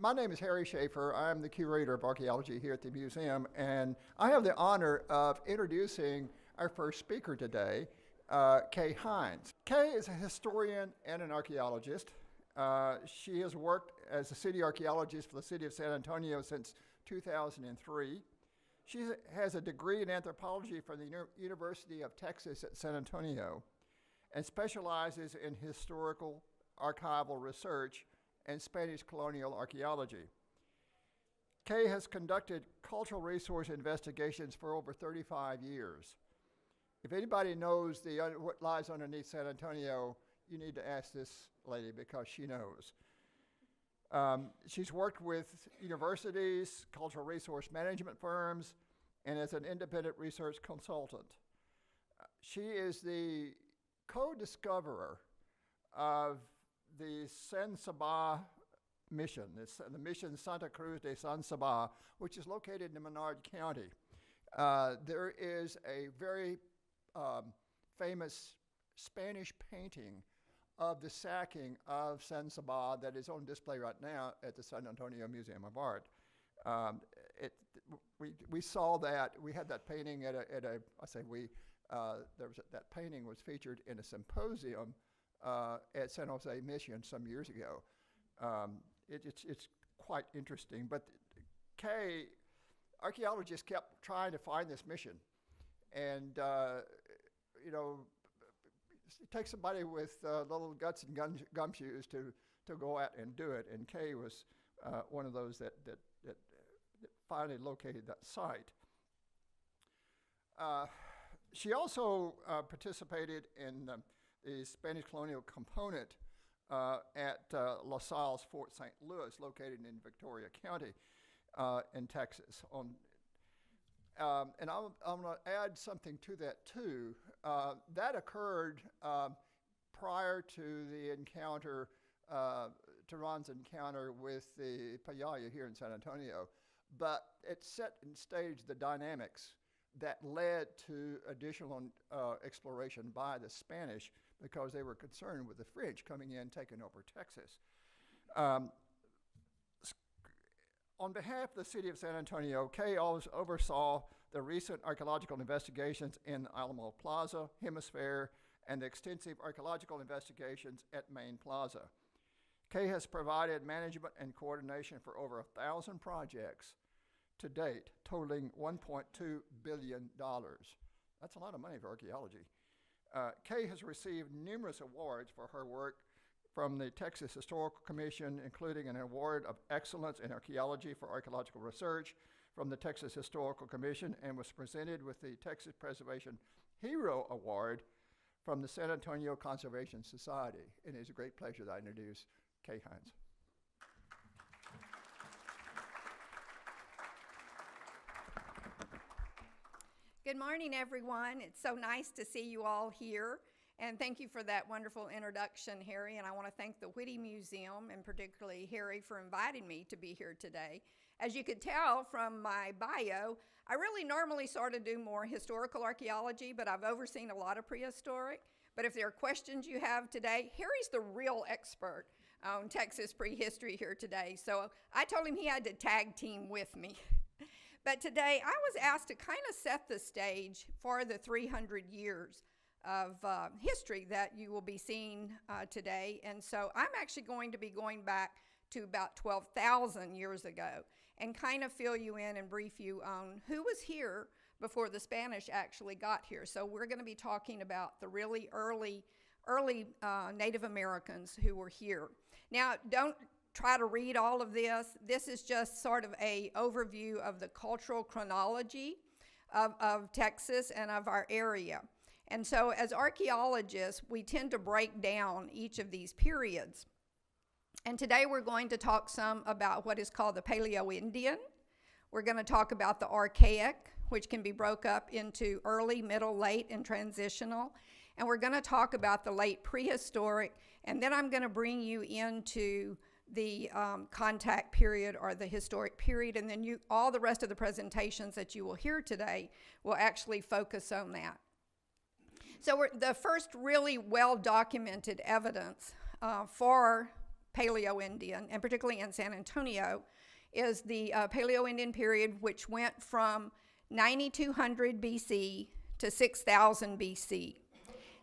My name is Harry Shafer. I'm the curator of archaeology here at the museum, and I have the honor of introducing our first speaker today, Kay Hines. Kay is a historian and an archaeologist. She has worked as a city archaeologist for the city of San Antonio since 2003. She has a degree in anthropology from the University of Texas at San Antonio and specializes in historical archival research and Spanish colonial archaeology. Kay has conducted cultural resource investigations for over 35 years. If anybody knows what lies underneath San Antonio, you need to ask this lady because she knows. She's worked with universities, cultural resource management firms, and as an independent research consultant. She is the co-discoverer of the San Saba mission, the mission Santa Cruz de San Saba, which is located in Menard County. There is a very famous Spanish painting of the sacking of San Saba that is on display right now at the San Antonio Museum of Art. We saw that. We had that painting that painting was featured in a symposium at San Jose Mission some years ago. It's quite interesting. But Kay, archaeologists kept trying to find this mission, and it takes somebody with little guts and gumshoes to go out and do it. And Kay was one of those that finally located that site. She also participated in the Spanish colonial component at La Salle's Fort St. Louis, located in Victoria County in Texas. And I'm going to add something to that too. That occurred prior to the encounter, Tehran's encounter with the Payaya here in San Antonio, but it set and staged the dynamics that led to additional exploration by the Spanish because they were concerned with the French coming in, taking over Texas. On behalf of the city of San Antonio, Kay oversaw the recent archaeological investigations in Alamo Plaza, Hemisphere, and the extensive archaeological investigations at Main Plaza. Kay has provided management and coordination for over 1,000 projects to date, totaling $1.2 billion. That's a lot of money for archaeology. Kay has received numerous awards for her work from the Texas Historical Commission, including an award of excellence in archaeology for archaeological research from the Texas Historical Commission, and was presented with the Texas Preservation Hero Award from the San Antonio Conservation Society. And it is a great pleasure that I introduce Kay Hines. Good morning, everyone. It's so nice to see you all here. And thank you for that wonderful introduction, Harry. And I want to thank the Whitty Museum, and particularly Harry, for inviting me to be here today. As you could tell from my bio, I really normally sort of do more historical archaeology, but I've overseen a lot of prehistoric. But if there are questions you have today, Harry's the real expert on Texas prehistory here today. So I told him he had to tag team with me. But today I was asked to kind of set the stage for the 300 years of history that you will be seeing today. And so I'm actually going to be going back to about 12,000 years ago and kind of fill you in and brief you on who was here before the Spanish actually got here. So we're going to be talking about the really early Native Americans who were here. Now, don't try to read all of this. This is just sort of an overview of the cultural chronology of Texas and of our area. And so as archaeologists, we tend to break down each of these periods. And today we're going to talk some about what is called the Paleo-Indian. We're going to talk about the Archaic, which can be broke up into early, middle, late, and transitional. And we're going to talk about the late prehistoric. And then I'm going to bring you into the contact period or the historic period. And then all the rest of the presentations that you will hear today will actually focus on that. So the first really well-documented evidence for Paleo-Indian, and particularly in San Antonio, is the Paleo-Indian period, which went from 9200 BC to 6000 BC.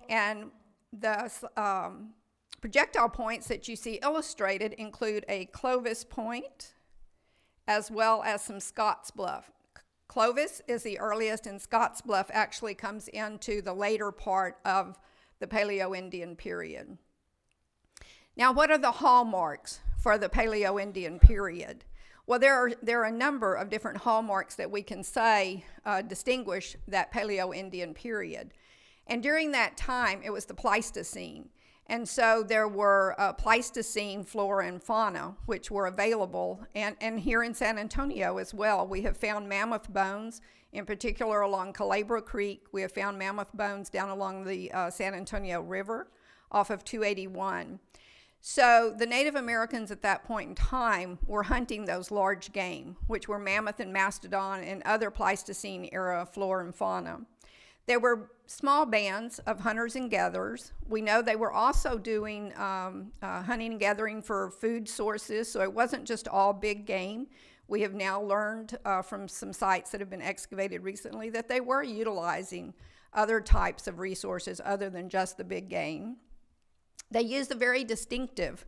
And the projectile points that you see illustrated include a Clovis Point, as well as some Scott's Bluff. Clovis is the earliest, and Scott's Bluff actually comes into the later part of the Paleo-Indian period. Now, what are the hallmarks for the Paleo-Indian period? Well, there are a number of different hallmarks that we can say distinguish that Paleo-Indian period. And during that time, it was the Pleistocene. And so there were Pleistocene flora and fauna, which were available. And here in San Antonio as well, we have found mammoth bones, in particular along Culebra Creek. We have found mammoth bones down along the San Antonio River off of 281. So the Native Americans at that point in time were hunting those large game, which were mammoth and mastodon and other Pleistocene era flora and fauna. There were small bands of hunters and gatherers. We know they were also doing hunting and gathering for food sources, so it wasn't just all big game. We have now learned from some sites that have been excavated recently that they were utilizing other types of resources other than just the big game. They used the very distinctive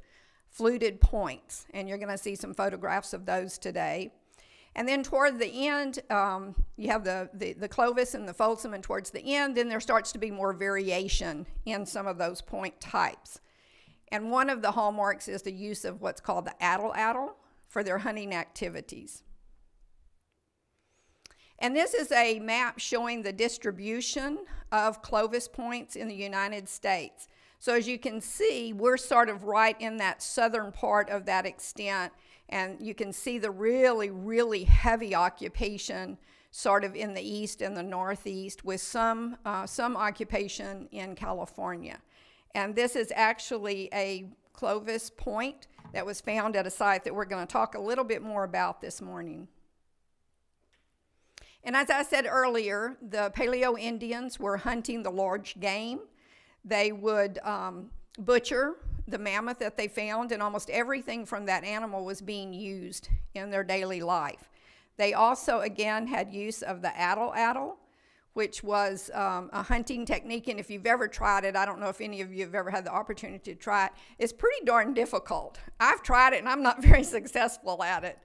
fluted points, and you're going to see some photographs of those today. And then toward the end, you have the Clovis and the Folsom, and towards the end, then there starts to be more variation in some of those point types. And one of the hallmarks is the use of what's called the atlatl for their hunting activities. And this is a map showing the distribution of Clovis points in the United States. So as you can see, we're sort of right in that southern part of that extent, and you can see the really, really heavy occupation sort of in the east and the northeast, with some occupation in California. And this is actually a Clovis Point that was found at a site that we're going to talk a little bit more about this morning. And as I said earlier, the Paleo-Indians were hunting the large game. They would butcher the mammoth that they found, and almost everything from that animal was being used in their daily life. They also, again, had use of the atlatl, which was a hunting technique, and if you've ever tried it, I don't know if any of you have ever had the opportunity to try it, it's pretty darn difficult. I've tried it, and I'm not very successful at it.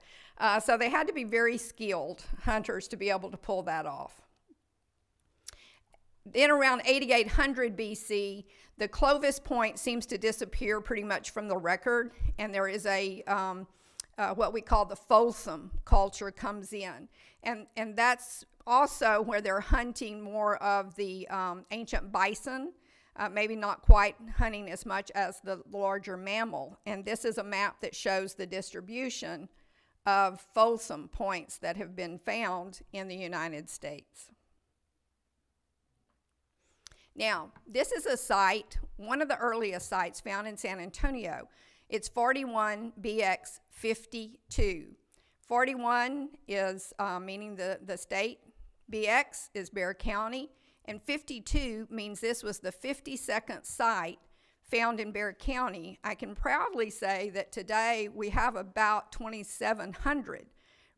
So they had to be very skilled hunters to be able to pull that off. In around 8800 BC, the Clovis Point seems to disappear pretty much from the record, and there is a what we call the Folsom culture comes in. And that's also where they're hunting more of the ancient bison, maybe not quite hunting as much as the larger mammal. And this is a map that shows the distribution of Folsom points that have been found in the United States. Now, this is a site, one of the earliest sites found in San Antonio. It's 41 BX 52. 41 is meaning the state, BX is Bexar County, and 52 means this was the 52nd site found in Bexar County. I can proudly say that today we have about 2,700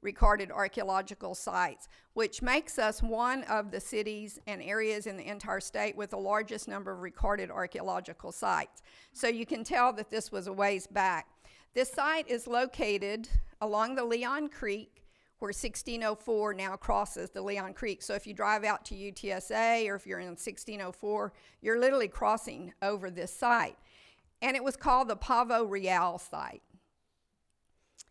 recorded archaeological sites, which makes us one of the cities and areas in the entire state with the largest number of recorded archaeological sites. So you can tell that this was a ways back. This site is located along the Leon Creek, where 1604 now crosses the Leon Creek. So if you drive out to UTSA or if you're in 1604, you're literally crossing over this site. And it was called the Pavo Real site.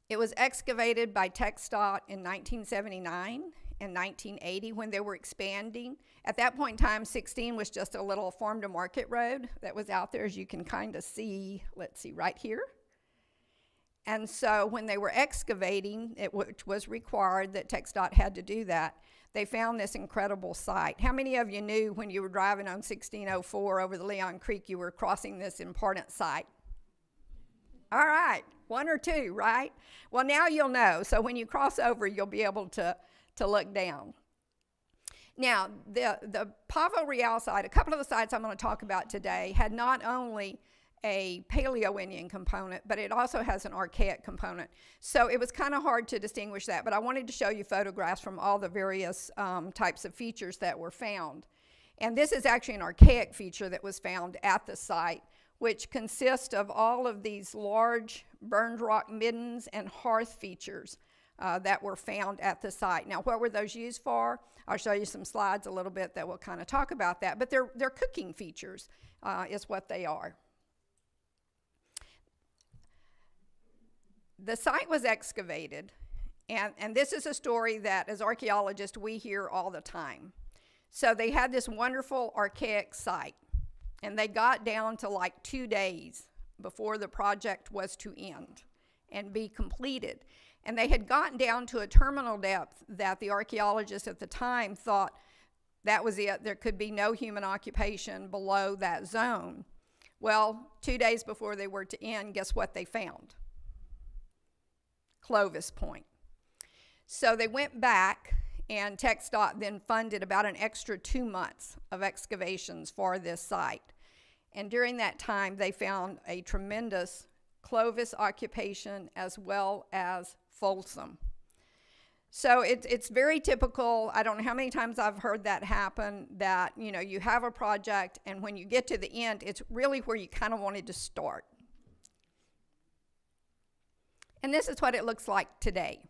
It was excavated by TxDOT in 1979 and 1980 when they were expanding. At that point in time, 16 was just a little farm-to-market road that was out there, as you can kind of see, let's see, right here. And so when they were excavating, which was required that TxDOT had to do that, they found this incredible site. How many of you knew when you were driving on 1604 over the Leon Creek you were crossing this important site? All right, one or two, right? Well, now you'll know. So when you cross over, you'll be able to look down. Now, the Pavo Real site, a couple of the sites I'm going to talk about today, had not only a Paleo-Indian component, but it also has an Archaic component. So it was kind of hard to distinguish that, but I wanted to show you photographs from all the various types of features that were found. And this is actually an Archaic feature that was found at the site, which consists of all of these large burned rock middens and hearth features that were found at the site. Now, what were those used for? I'll show you some slides a little bit that will kind of talk about that, but they're cooking features is what they are. The site was excavated, and this is a story that as archaeologists we hear all the time. So they had this wonderful Archaic site, and they got down to like 2 days before the project was to end and be completed. And they had gotten down to a terminal depth that the archaeologists at the time thought that was it. There could be no human occupation below that zone. Well, 2 days before they were to end, guess what they found? Clovis Point. So they went back, and TxDOT then funded about an extra 2 months of excavations for this site. And during that time, they found a tremendous Clovis occupation as well as Folsom. So it's very typical. I don't know how many times I've heard that happen, that you have a project, and when you get to the end, it's really where you kind of wanted to start. And this is what it looks like today.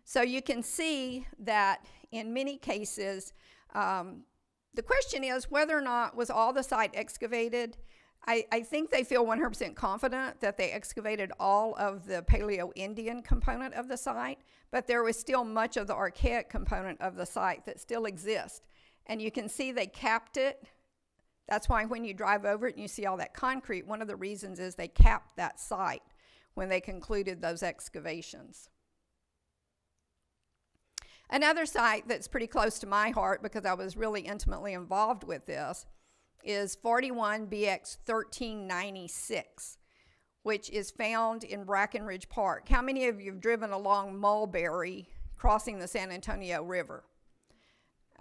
So you can see that in many cases, the question is whether or not was all the site excavated. I think they feel 100% confident that they excavated all of the Paleo-Indian component of the site, but there was still much of the Archaic component of the site that still exists. And you can see they capped it. That's why when you drive over it and you see all that concrete, one of the reasons is they capped that site when they concluded those excavations. Another site that's pretty close to my heart, because I was really intimately involved with this, is 41 BX 1396, which is found in Brackenridge Park. How many of you have driven along Mulberry crossing the San Antonio River?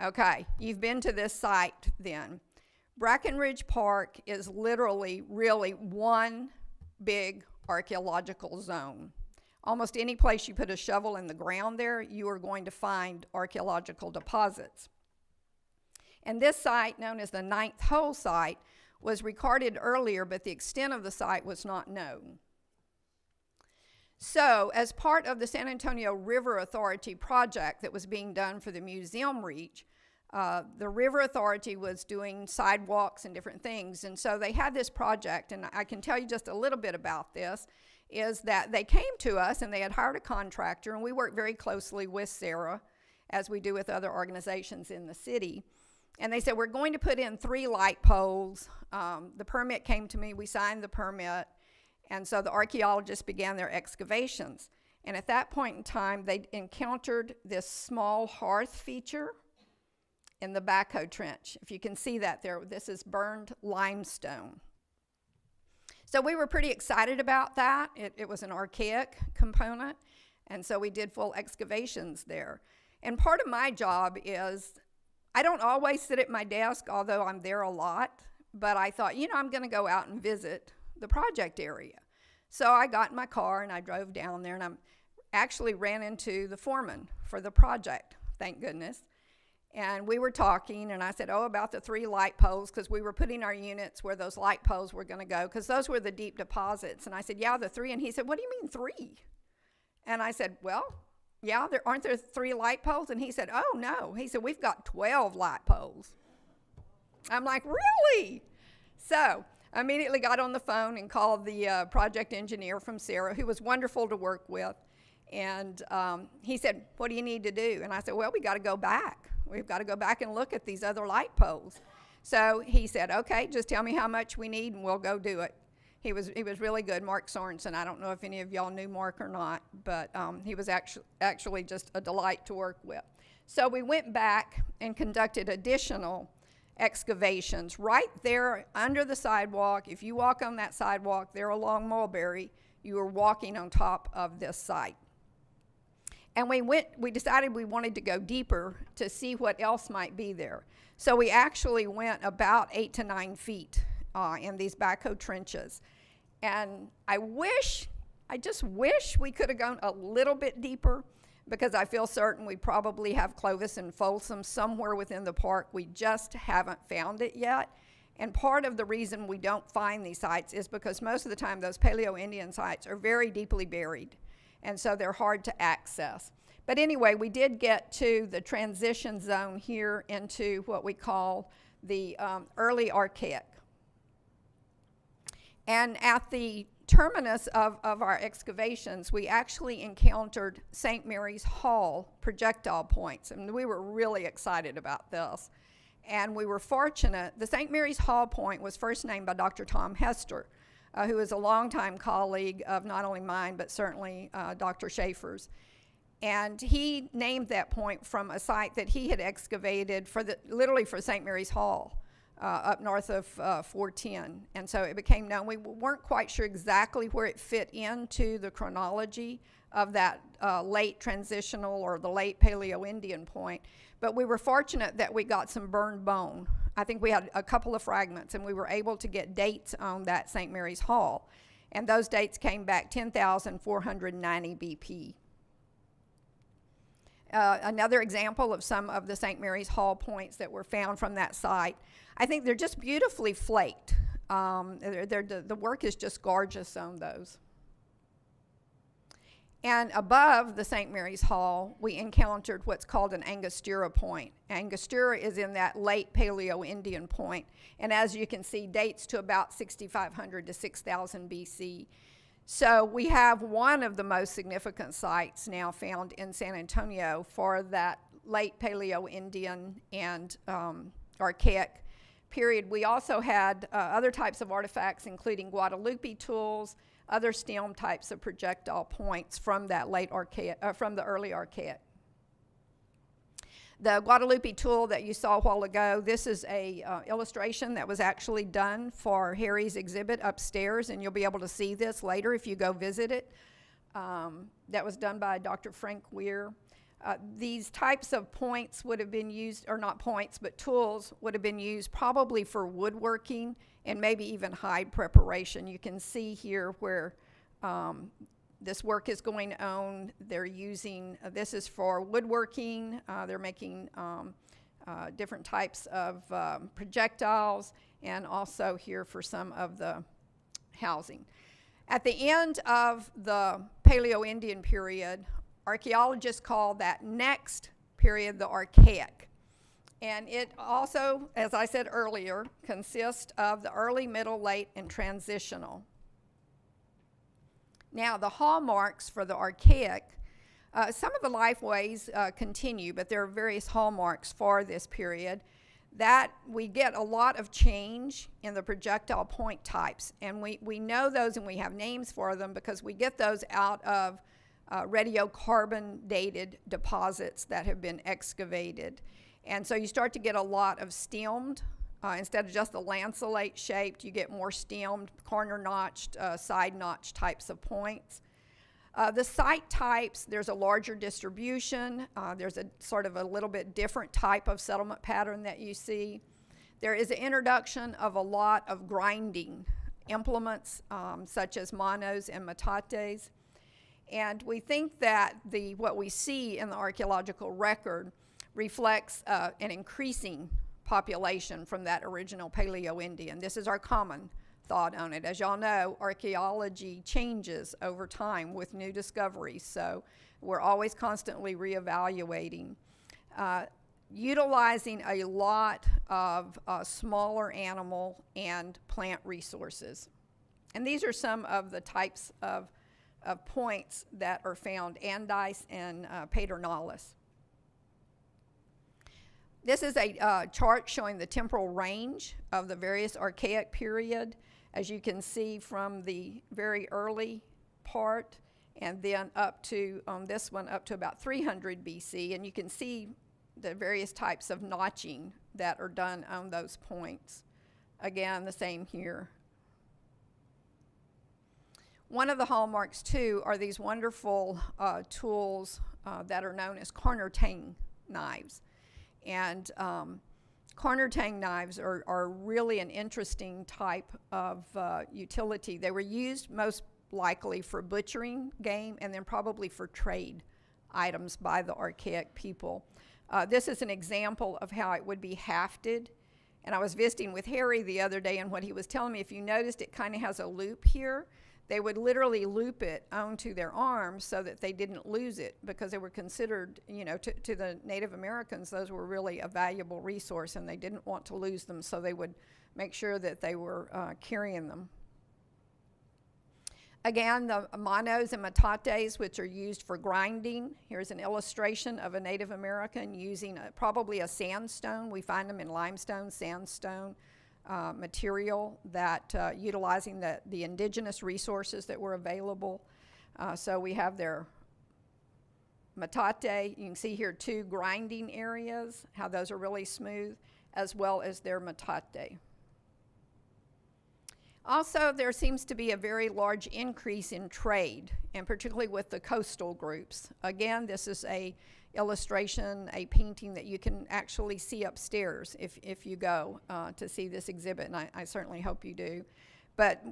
Okay, you've been to this site then. Brackenridge Park is literally really one big archaeological zone. Almost any place you put a shovel in the ground there, you are going to find archaeological deposits. And this site, known as the Ninth Hole site, was recorded earlier, but the extent of the site was not known. So, as part of the San Antonio River Authority project that was being done for the museum reach, the River Authority was doing sidewalks and different things, and so they had this project, and I can tell you just a little bit about this, is that they came to us and they had hired a contractor, and we worked very closely with Sarah, as we do with other organizations in the city. And they said, we're going to put in 3 light poles. The permit came to me, we signed the permit, and so the archaeologists began their excavations. And at that point in time, they encountered this small hearth feature in the backhoe trench. If you can see that there, this is burned limestone. So we were pretty excited about that. It was an Archaic component, and so we did full excavations there. And part of my job is, I don't always sit at my desk, although I'm there a lot, but I thought, I'm going to go out and visit the project area. So I got in my car and I drove down there, and I actually ran into the foreman for the project, thank goodness. And we were talking, and I said, about the 3 light poles, because we were putting our units where those light poles were going to go, because those were the deep deposits. And I said, yeah, the 3. And he said, what do you mean 3? And I said, well, yeah, aren't there 3 light poles? And he said, oh, no. He said, we've got 12 light poles. I'm like, really? So I immediately got on the phone and called the project engineer from Sarah, who was wonderful to work with. And he said, what do you need to do? And I said, well, we got to go back. We've got to go back and look at these other light poles. So he said, okay, just tell me how much we need and we'll go do it. He was really good, Mark Sorensen. I don't know if any of y'all knew Mark or not, but he was actually just a delight to work with. So we went back and conducted additional excavations right there under the sidewalk. If you walk on that sidewalk there along Mulberry, you are walking on top of this site. And we decided we wanted to go deeper to see what else might be there. So we actually went about 8 to 9 feet in these backhoe trenches. And I just wish we could have gone a little bit deeper, because I feel certain we probably have Clovis and Folsom somewhere within the park. We just haven't found it yet. And part of the reason we don't find these sites is because most of the time those Paleo-Indian sites are very deeply buried, and so they're hard to access. But anyway, we did get to the transition zone here into what we call the early Archaic. And at the terminus of our excavations, we actually encountered St. Mary's Hall projectile points, and we were really excited about this. And we were fortunate. The St. Mary's Hall point was first named by Dr. Tom Hester, who is a longtime colleague of not only mine, but certainly Dr. Shafer's. And he named that point from a site that he had excavated literally for St. Mary's Hall, up north of 410. And so it became known. We weren't quite sure exactly where it fit into the chronology of that late transitional or the late Paleo-Indian point. But we were fortunate that we got some burned bone. I think we had a couple of fragments, and we were able to get dates on that St. Mary's Hall. And those dates came back 10,490 BP. Another example of some of the St. Mary's Hall points that were found from that site. I think they're just beautifully flaked. The work is just gorgeous on those. And above the St. Mary's Hall, we encountered what's called an Angostura point. Angostura is in that late Paleo-Indian point, and as you can see, dates to about 6,500 to 6,000 BC. So we have one of the most significant sites now found in San Antonio for that late Paleo-Indian and Archaic period. We also had other types of artifacts, including Guadalupe tools, other stem types of projectile points from that late Archaic, from the early Archaic. The Guadalupe tool that you saw a while ago, this is a illustration that was actually done for Harry's exhibit upstairs, and you'll be able to see this later if you go visit it. That was done by Dr. Frank Weir. These types of points would have been used, or not points, but tools would have been used probably for woodworking and maybe even hide preparation. You can see here where this work is going on. They're using, this is for woodworking. They're making different types of projectiles, and also here for some of the housing. At the end of the Paleo-Indian period, archaeologists call that next period the Archaic. And it also, as I said earlier, consists of the early, middle, late, and transitional. Now, the hallmarks for the Archaic, some of the lifeways continue, but there are various hallmarks for this period. That we get a lot of change in the projectile point types, and we know those and we have names for them because we get those out of radiocarbon dated deposits that have been excavated. And so you start to get a lot of stemmed, instead of just the lanceolate shaped, you get more stemmed, corner notched, side notch types of points. The site types, there's a larger distribution. There's a sort of a little bit different type of settlement pattern that you see. There is an introduction of a lot of grinding implements, such as manos and metates. And we think that what we see in the archaeological record reflects an increasing population from that original Paleo-Indian. This is our common thought on it. As y'all know, archaeology changes over time with new discoveries, so we're always constantly reevaluating. Utilizing a lot of smaller animal and plant resources. And these are some of the types of points that are found, Andice and Paternalis. This is a chart showing the temporal range of the various Archaic period, as you can see from the very early part, and then up to, on this one, up to about 300 BC, and you can see the various types of notching that are done on those points. Again, the same here. One of the hallmarks, too, are these wonderful tools that are known as corner Tang knives. And corner tang knives are really an interesting type of utility. They were used most likely for butchering game and then probably for trade items by the Archaic people. This is an example of how it would be hafted. And I was visiting with Harry the other day, and what he was telling me, if you noticed, it kind of has a loop here. They would literally loop it onto their arms so that they didn't lose it, because they were considered, you know, to the Native Americans, those were really a valuable resource, and they didn't want to lose them, so they would make sure that they were carrying them. Again, the manos and metates, which are used for grinding. Here's an illustration of a Native American using probably a sandstone. We find them in limestone, sandstone material, that utilizing the indigenous resources that were available. So we have their metate. You can see here 2 grinding areas, how those are really smooth, as well as their metate. Also, there seems to be a very large increase in trade, and particularly with the coastal groups. Again, this is a illustration, a painting that you can actually see upstairs if you go to see this exhibit, and I certainly hope you do. But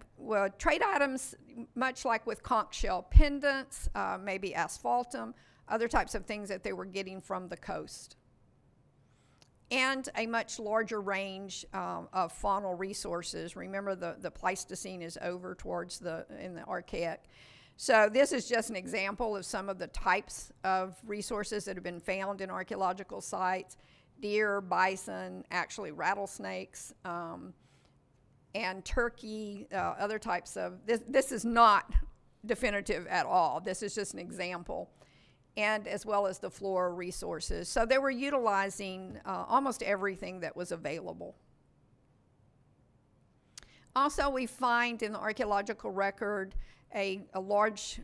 trade items, much like with conch shell pendants, maybe asphaltum, other types of things that they were getting from the coast. And a much larger range of faunal resources. Remember, the Pleistocene is over towards in the Archaic. So this is just an example of some of the types of resources that have been found in archaeological sites. Deer, bison, actually rattlesnakes, and turkey, other types of, this is not definitive at all. This is just an example. And as well as the flora resources. So they were utilizing almost everything that was available. Also, we find in the archaeological record a large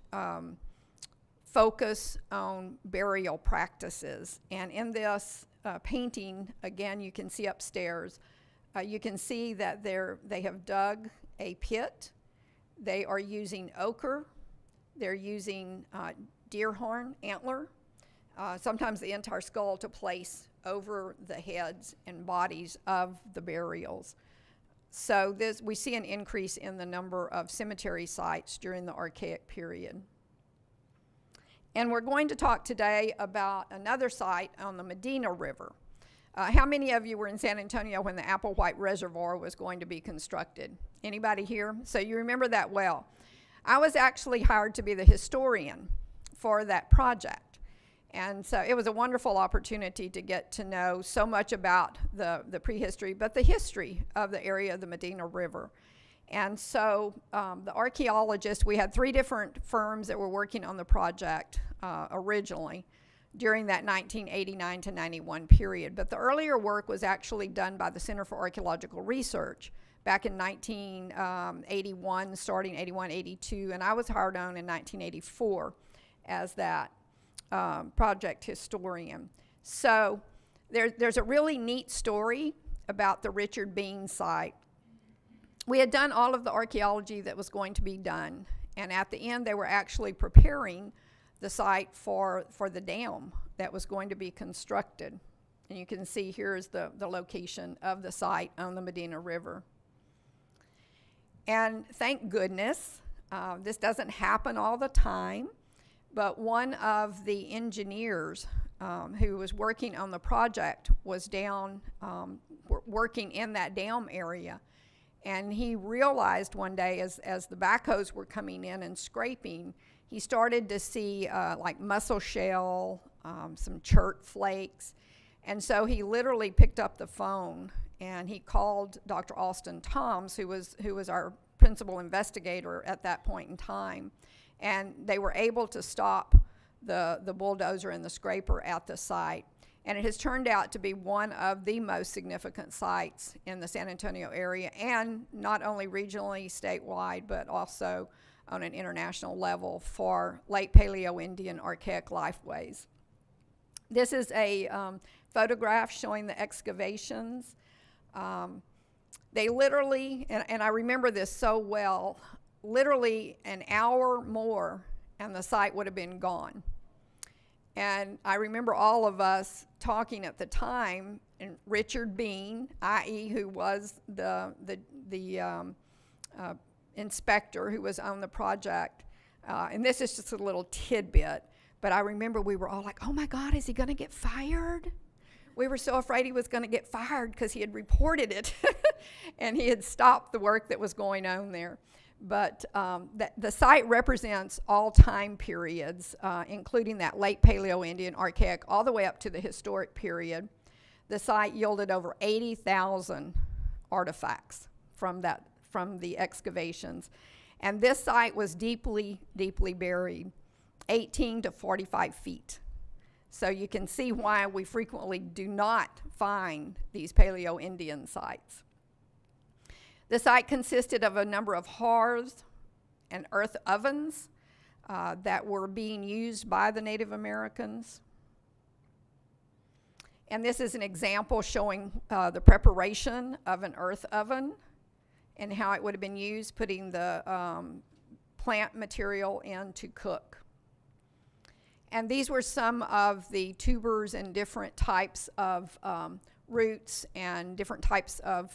focus on burial practices. And in this painting, again, you can see upstairs, you can see that they have dug a pit. They are using ochre. They're using deer horn, antler, sometimes the entire skull, to place over the heads and bodies of the burials. So we see an increase in the number of cemetery sites during the Archaic period. And we're going to talk today about another site on the Medina River. How many of you were in San Antonio when the Applewhite Reservoir was going to be constructed? Anybody here? So you remember that well. I was actually hired to be the historian for that project. And so it was a wonderful opportunity to get to know so much about the prehistory, but the history of the area of the Medina River. And so the archaeologists, we had 3 different firms that were working on the project originally during that 1989 to 91 period. But the earlier work was actually done by the Center for Archaeological Research back in 1981, starting 81, 82, and I was hired on in 1984 as that project historian. So there's a really neat story about the Richard Bean site. We had done all of the archaeology that was going to be done, and at the end they were actually preparing the site for the dam that was going to be constructed. And you can see here's the location of the site on the Medina River. And thank goodness, this doesn't happen all the time, but one of the engineers who was working on the project was down working in that dam area. And he realized one day as the backhoes were coming in and scraping, he started to see like mussel shell, some chert flakes. And so he literally picked up the phone and he called Dr. Austin Toms, who was our principal investigator at that point in time. And they were able to stop the bulldozer and the scraper at the site. And it has turned out to be one of the most significant sites in the San Antonio area, and not only regionally, statewide, but also on an international level for late Paleo-Indian archaic lifeways. This is a photograph showing the excavations. They literally, and I remember this so well, literally an hour more and the site would have been gone. And I remember all of us talking at the time and Richard Bean, i.e., who was the inspector who was on the project. And this is just a little tidbit, but I remember we were all like, oh my God, is he going to get fired? We were so afraid he was going to get fired because he had reported it and he had stopped the work that was going on there. But the site represents all time periods, including that late Paleo-Indian, Archaic, all the way up to the historic period. The site yielded over 80,000 artifacts from the excavations. And this site was deeply, deeply buried, 18 to 45 feet. So you can see why we frequently do not find these Paleo-Indian sites. The site consisted of a number of hearths and earth ovens that were being used by the Native Americans. And this is an example showing the preparation of an earth oven and how it would have been used, putting the plant material in to cook. And these were some of the tubers and different types of roots and different types of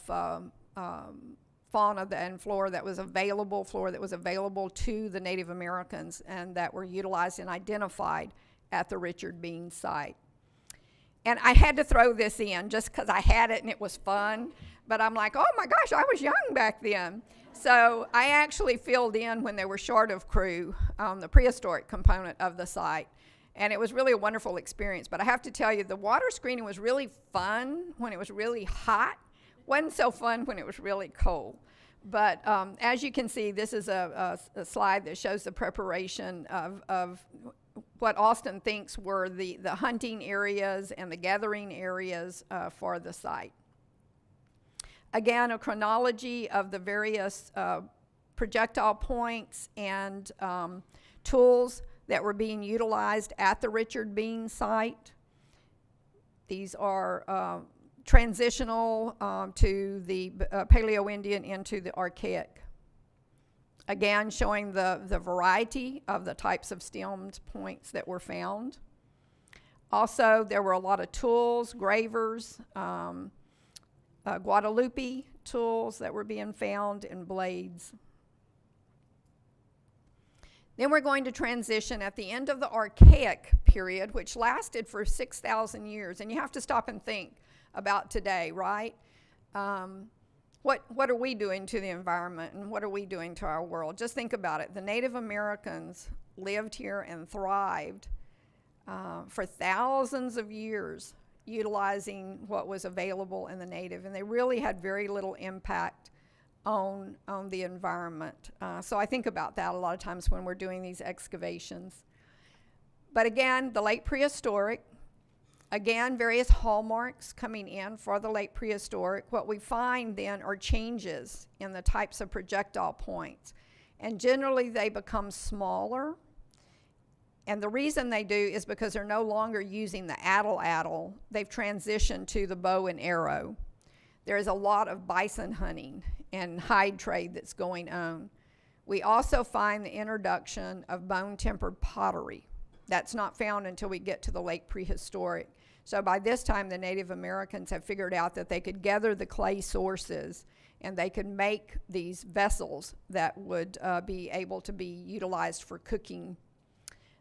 fauna and flora that was available to the Native Americans and that were utilized and identified at the Richard Bean site. And I had to throw this in just because I had it and it was fun. But I'm like, oh my gosh, I was young back then. So I actually filled in when they were short of crew on the prehistoric component of the site. And it was really a wonderful experience. But I have to tell you, the water screening was really fun when it was really hot. Wasn't so fun when it was really cold. But as you can see, this is a slide that shows the preparation of what Austin thinks were the hunting areas and the gathering areas for the site. Again, a chronology of the various projectile points and tools that were being utilized at the Richard Bean site. These are transitional to the Paleo-Indian into the Archaic. Again, showing the variety of the types of stemmed points that were found. Also, there were a lot of tools, gravers, Guadalupe tools that were being found, and blades. Then we're going to transition at the end of the Archaic period, which lasted for 6,000 years. And you have to stop and think about today, right? What are we doing to the environment and what are we doing to our world? Just think about it. The Native Americans lived here and thrived for thousands of years, utilizing what was available in the native, and they really had very little impact on the environment. So I think about that a lot of times when we're doing these excavations. But again, the late prehistoric, again, various hallmarks coming in for the late prehistoric. What we find then are changes in the types of projectile points. And generally they become smaller. And the reason they do is because they're no longer using the addle. They've transitioned to the bow and arrow. There is a lot of bison hunting and hide trade that's going on. We also find the introduction of bone-tempered pottery. That's not found until we get to the late prehistoric. So by this time, the Native Americans have figured out that they could gather the clay sources and they could make these vessels that would be able to be utilized for cooking.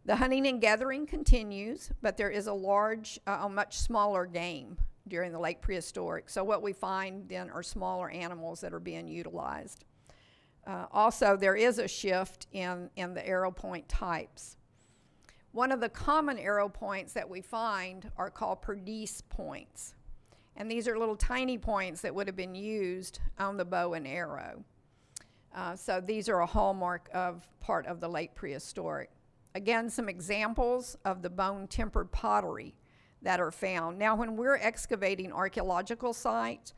The hunting and gathering continues, but there is a much smaller game during the late prehistoric. So what we find then are smaller animals that are being utilized. Also, there is a shift in the arrow point types. One of the common arrow points that we find are called perdice points. And these are little tiny points that would have been used on the bow and arrow. So these are a hallmark of part of the late prehistoric. Again, some examples of the bone-tempered pottery that are found. Now, when we're excavating archaeological sites,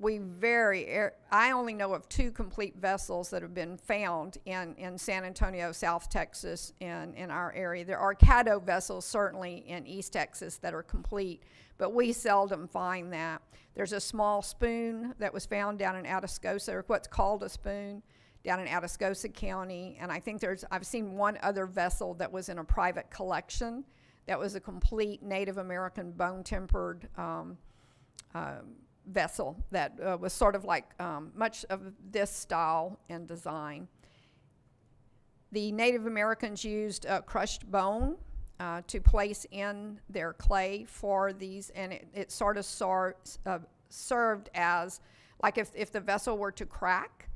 I only know of 2 complete vessels that have been found in San Antonio, South Texas, in our area. There are Caddo vessels certainly in East Texas that are complete, but we seldom find that. There's a small spoon that was found down in Atascosa, or what's called a spoon, down in Atascosa County, and I think I've seen one other vessel that was in a private collection that was a complete Native American bone-tempered vessel that was sort of like much of this style and design. The Native Americans used crushed bone to place in their clay for these, and it sort of served as, like if the vessel were to crack,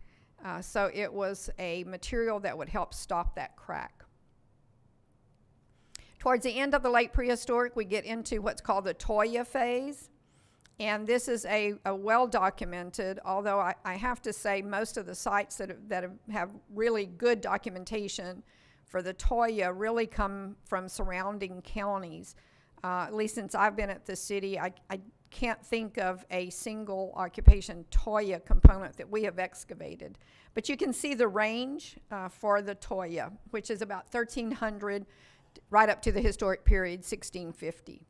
so it was a material that would help stop that crack. Towards the end of the late prehistoric, we get into what's called the Toya Phase, and this is a well-documented, although I have to say most of the sites that have really good documentation for the Toya really come from surrounding counties. At least since I've been at the city, I can't think of a single occupation Toya component that we have excavated. But you can see the range for the Toya, which is about 1300 right up to the historic period, 1650.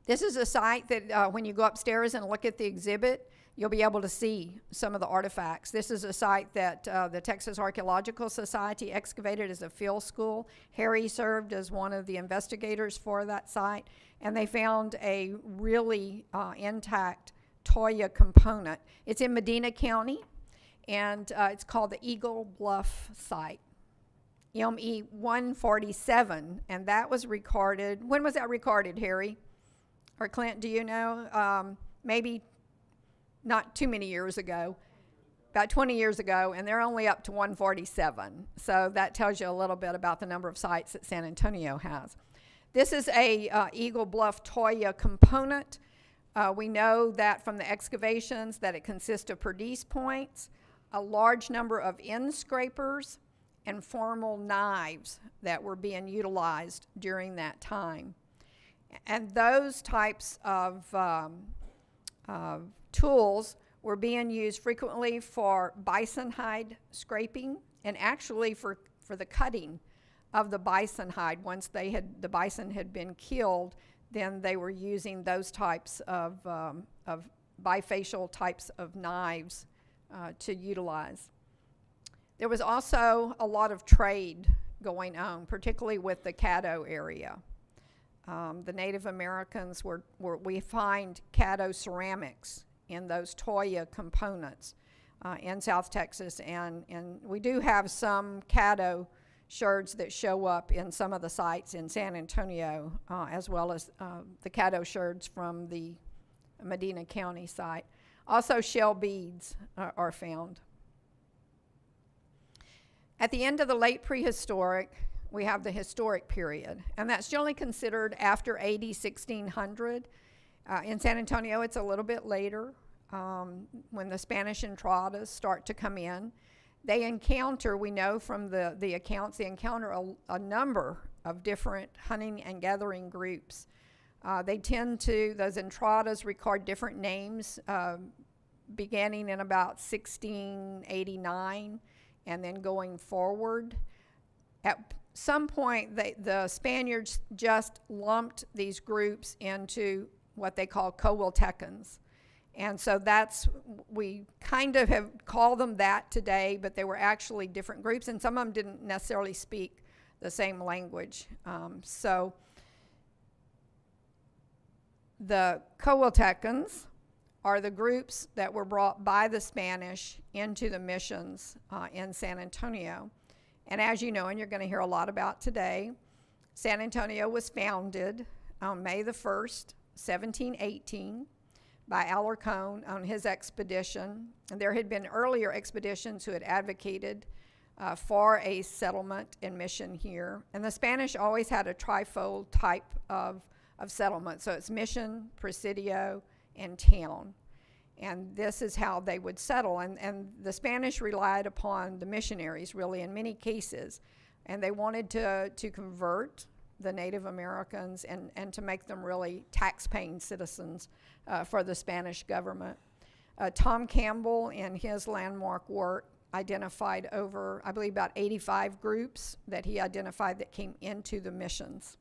This is a site that when you go upstairs and look at the exhibit, you'll be able to see some of the artifacts. This is a site that the Texas Archaeological Society excavated as a field school. Harry served as one of the investigators for that site, and they found a really intact Toya component. It's in Medina County, and it's called the Eagle Bluff site, ME 147, and that was recorded. When was that recorded, Harry? Or Clint, do you know? Maybe not too many years ago, about 20 years ago, and they're only up to 147. So that tells you a little bit about the number of sites that San Antonio has. This is a Eagle Bluff Toya component. We know that from the excavations that it consists of Clovis points, a large number of end scrapers, and formal knives that were being utilized during that time. And those types of tools were being used frequently for bison hide scraping, and actually for the cutting of the bison hide. Once the bison had been killed, then they were using those types of bifacial types of knives to utilize. There was also a lot of trade going on, particularly with the Caddo area. The Native Americans we find Caddo ceramics in those Toya components in South Texas, and we do have some Caddo sherds that show up in some of the sites in San Antonio, as well as the Caddo sherds from the Medina County site. Also, shell beads are found. At the end of the late prehistoric, we have the historic period, and that's generally considered after AD 1600. In San Antonio, it's a little bit later when the Spanish entradas start to come in. They encounter, we know from the accounts, they encounter a number of different hunting and gathering groups. They tend to, those entradas record different names beginning in about 1689 and then going forward. At some point, the Spaniards just lumped these groups into what they call Kovalchukans. And so we kind of have called them that today, but they were actually different groups, and some of them didn't necessarily speak the same language. So the Kovalchukans are the groups that were brought by the Spanish into the missions in San Antonio. And as you know, and you're going to hear a lot about today, San Antonio was founded on May the 1st, 1718, by Alarcon on his expedition. And there had been earlier expeditions who had advocated for a settlement and mission here. And the Spanish always had a trifold type of settlement. So it's mission, presidio, and town. And this is how they would settle. And the Spanish relied upon the missionaries, really, in many cases. And they wanted to convert the Native Americans and to make them really tax-paying citizens for the Spanish government. Tom Campbell, in his landmark work, identified over, I believe, about 85 groups that he identified that came into the missions.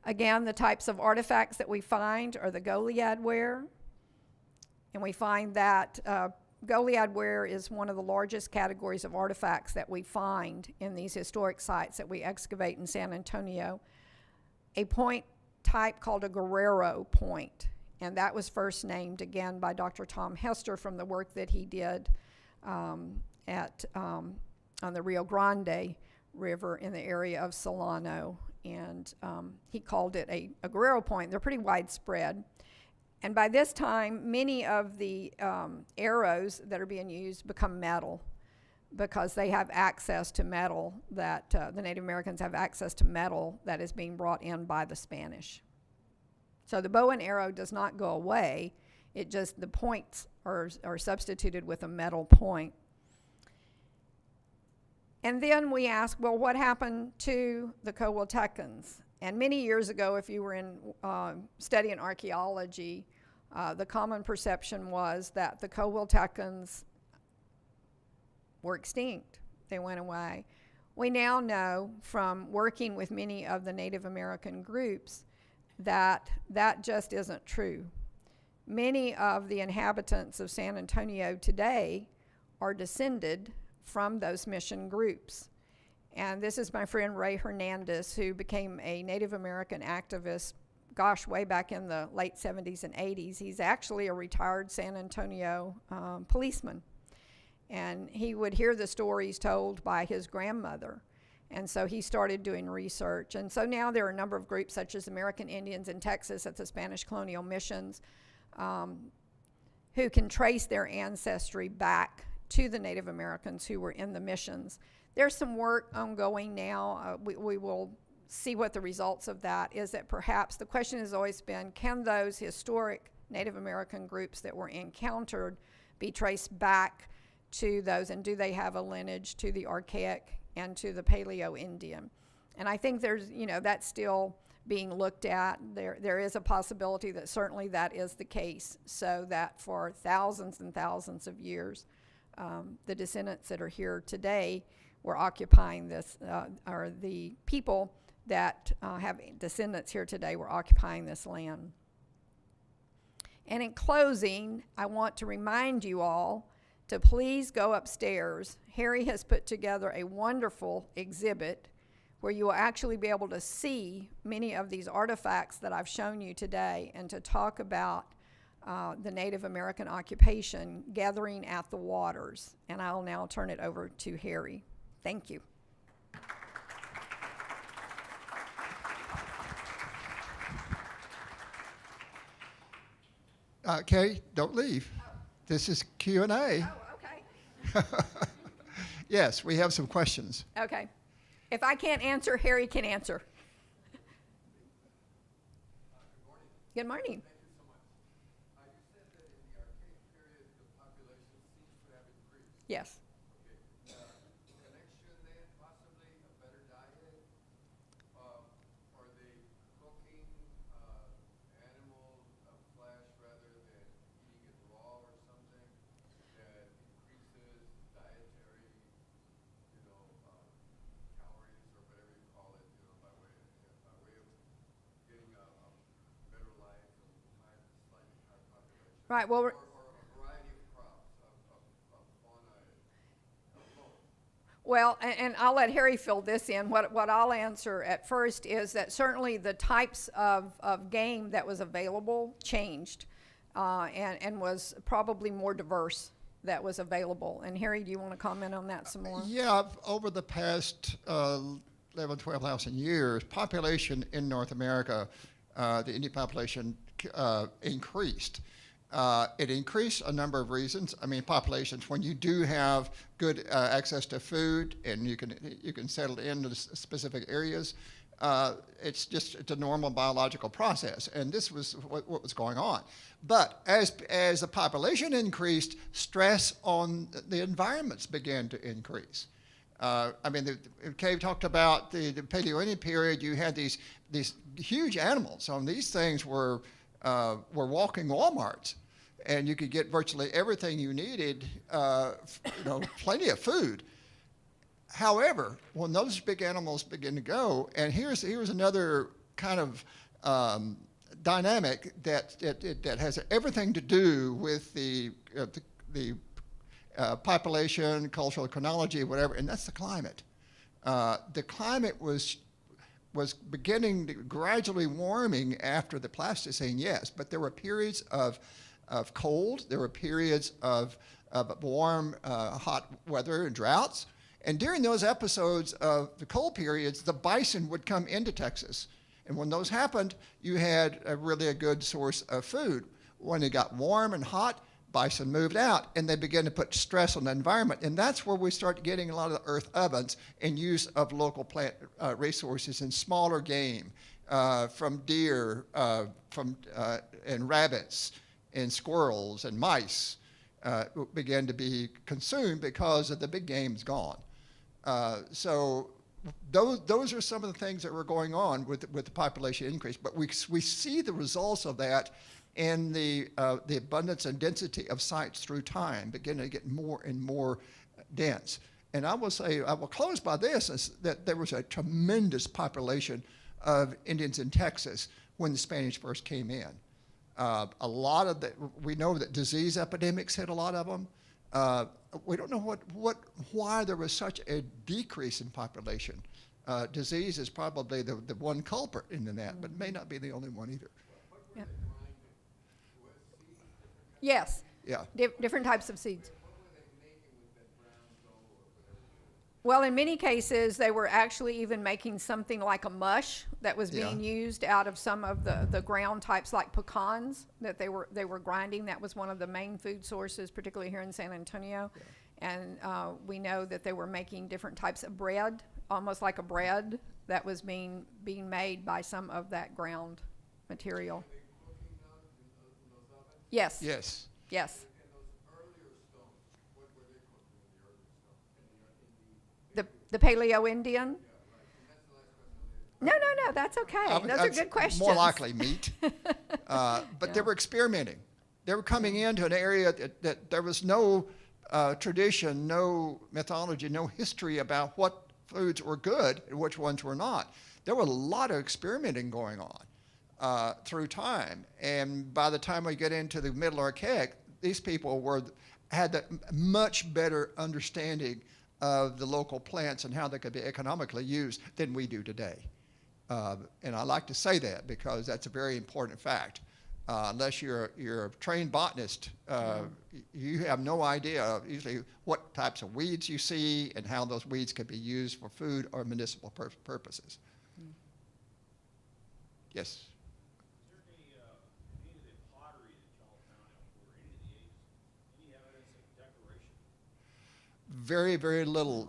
Again, the types of artifacts that we find are the Goliad ware, and we find that Goliad ware is one of the largest categories of artifacts that we find in these historic sites that we excavate in San Antonio. A point type called a Guerrero point, and that was first named again by Dr. Tom Hester from the work that he did on the Rio Grande River in the area of Solano, and he called it a Guerrero point. They're pretty widespread. And by this time, many of the arrows that are being used become metal because they have access to metal that the Native Americans have access to metal that is being brought in by the Spanish. So the bow and arrow does not go away. It just, the points are substituted with a metal point. And then we ask, well, what happened to the Kovalchukans? And many years ago, if you were in studying archaeology, the common perception was that the Kovalchukans were extinct. They went away. We now know from working with many of the Native American groups that that just isn't true. Many of the inhabitants of San Antonio today are descended from those mission groups. And this is my friend Ray Hernandez, who became a Native American activist, gosh, way back in the late 70s and 80s. He's actually a retired San Antonio policeman. And he would hear the stories told by his grandmother. And so he started doing research. And so now there are a number of groups such as American Indians in Texas at the Spanish colonial missions who can trace their ancestry back to the Native Americans who were in the missions. There's some work ongoing now. We will see what the results of that is. That perhaps the question has always been, can those historic Native American groups that were encountered be traced back to those, and do they have a lineage to the Archaic and to the Paleo-Indian? And I think there's, that's still being looked at. There is a possibility that certainly that is the case, so that for thousands and thousands of years, the descendants that are here today were occupying this, or the people that have descendants here today were occupying this land. And in closing, I want to remind you all to please go upstairs. Harry has put together a wonderful exhibit where you will actually be able to see many of these artifacts that I've shown you today, and to talk about the Native American occupation gathering at the waters. And I'll now turn it over to Harry. Thank you. Kay, don't leave. This is Q&A. Oh, okay. Yes, we have some questions. Okay. If I can't answer, Harry can answer. Good morning. Thank you so much. You said that in the Archaic period, the population seems to have increased. Yes. Okay. Connection then, possibly a better diet? Are they cooking animal flesh rather than eating it raw or something that increases dietary, calories or whatever you call it, by way of getting a better life and slightly higher population? Right. Well, Or a variety of crops of fauna and both. Well, and I'll let Harry fill this in. What I'll answer at first is that certainly the types of game that was available changed and was probably more diverse that was available. And Harry, do you want to comment on that some more? Yeah, over the past 11, 12,000 years, population in North America, the Indian population increased. It increased a number of reasons. I mean, populations, when you do have good access to food and you can settle into specific areas, it's a normal biological process, and this was what was going on. But as the population increased, stress on the environments began to increase. I mean, Cave talked about the Paleo-Indian period. You had these huge animals. So these things were walking Walmarts, and you could get virtually everything you needed. Plenty of food. However, when those big animals begin to go, and here's another kind of dynamic that has everything to do with the population, cultural chronology, whatever, and that's the climate. The climate was was beginning to gradually warming after the Pleistocene, yes, but there were periods of cold, there were periods of warm, hot weather and droughts. And during those episodes of the cold periods, the bison would come into Texas. And when those happened, you had really a good source of food. When it got warm and hot, bison moved out, and they began to put stress on the environment. And that's where we start getting a lot of the earth ovens and use of local plant resources and smaller game from deer, and rabbits and squirrels and mice began to be consumed because of the big game's gone. So those are some of the things that were going on with the population increase. But we see the results of that in the abundance and density of sites through time, beginning to get more and more dense. And I will close by this, is that there was a tremendous population of Indians in Texas when the Spanish first came in. We know that disease epidemics hit a lot of them. We don't know why there was such a decrease in population. Disease is probably the one culprit in that, but it may not be the only one either. Yeah. Yes. Yeah. Different types of seeds. Well, in many cases, they were actually even making something like a mush that was being used out of some of the ground types, like pecans, that they were grinding. That was one of the main food sources, particularly here in San Antonio. Yeah. And we know that they were making different types of bread, almost like a bread that was being made by some of that ground material. Yes. Yes. Yes. The Paleo-Indian? No, that's okay. Those are good questions. More likely meat. But they were experimenting. They were coming into an area that there was no tradition, no mythology, no history about what foods were good and which ones were not. There was a lot of experimenting going on through time. And by the time we get into the Middle Archaic, these people had a much better understanding of the local plants and how they could be economically used than we do today. And I like to say that because that's a very important fact. Unless you're a trained botanist, you have no idea usually what types of weeds you see and how those weeds can be used for food or municipal purposes. Yes? Is there any of the pottery that y'all found out for any of the ages? Any evidence of decoration? Very, very little.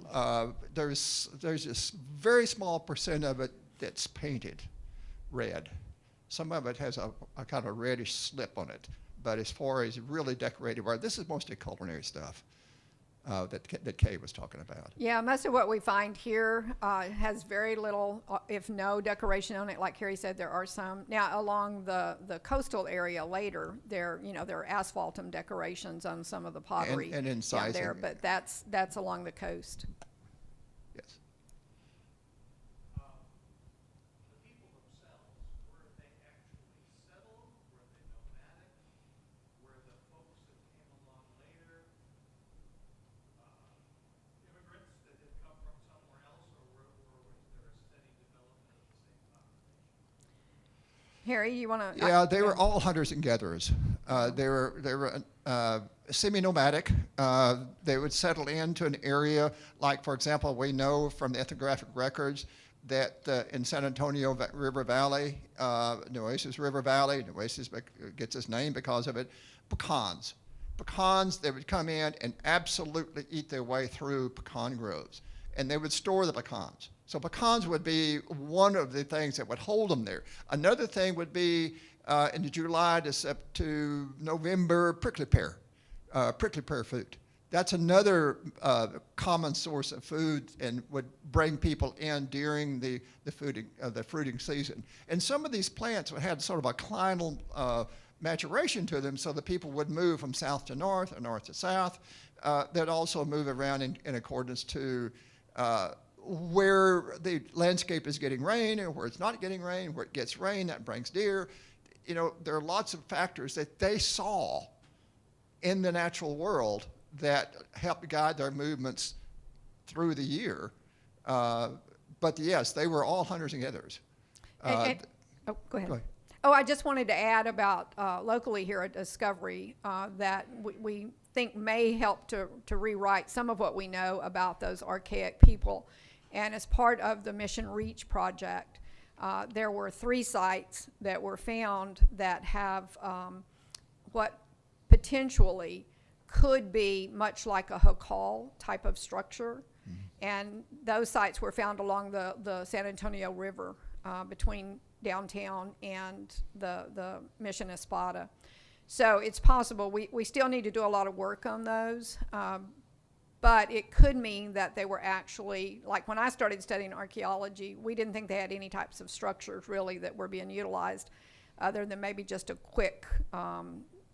There's this very small percent of it that's painted red. Some of it has a kind of reddish slip on it. But as far as really decorated art, this is mostly culinary stuff that Kay was talking about. Yeah, most of what we find here has very little, if no, decoration on it. Like Carrie said, there are some. Now, along the coastal area later, there are asphaltum decorations on some of the pottery and in sizing there, but that's along the coast. Yes. The people themselves, were they actually settled? Were they nomadic? Were the folks that came along later immigrants that had come from somewhere else, or was there a steady development of the same population? Harry, you want to? Yeah, they were all hunters and gatherers. They were semi-nomadic. They would settle into an area, like, for example, we know from the ethnographic records that in San Antonio River Valley, Nueces River Valley, Nueces gets its name because of it, pecans. Pecans, they would come in and absolutely eat their way through pecan groves. And they would store the pecans. So pecans would be one of the things that would hold them there. Another thing would be in the July to November prickly pear fruit. That's another common source of food and would bring people in during the fruiting season. And some of these plants had sort of a clinal maturation to them, so the people would move from south to north or north to south. They'd also move around in accordance to where the landscape is getting rain and where it's not getting rain. Where it gets rain, that brings deer. There are lots of factors that they saw in the natural world that helped guide their movements through the year But yes, they were all hunters and gatherers. Oh, go ahead. Go ahead. Oh, I just wanted to add about locally here at Discovery that we think may help to rewrite some of what we know about those archaic people. And as part of the Mission Reach project, there were 3 sites that were found that have what potentially could be much like a Hakal type of structure. And those sites were found along the San Antonio River between downtown and the Mission Espada. So it's possible. We still need to do a lot of work on those. But it could mean that they were actually, like when I started studying archaeology, we didn't think they had any types of structures really that were being utilized other than maybe just a quick,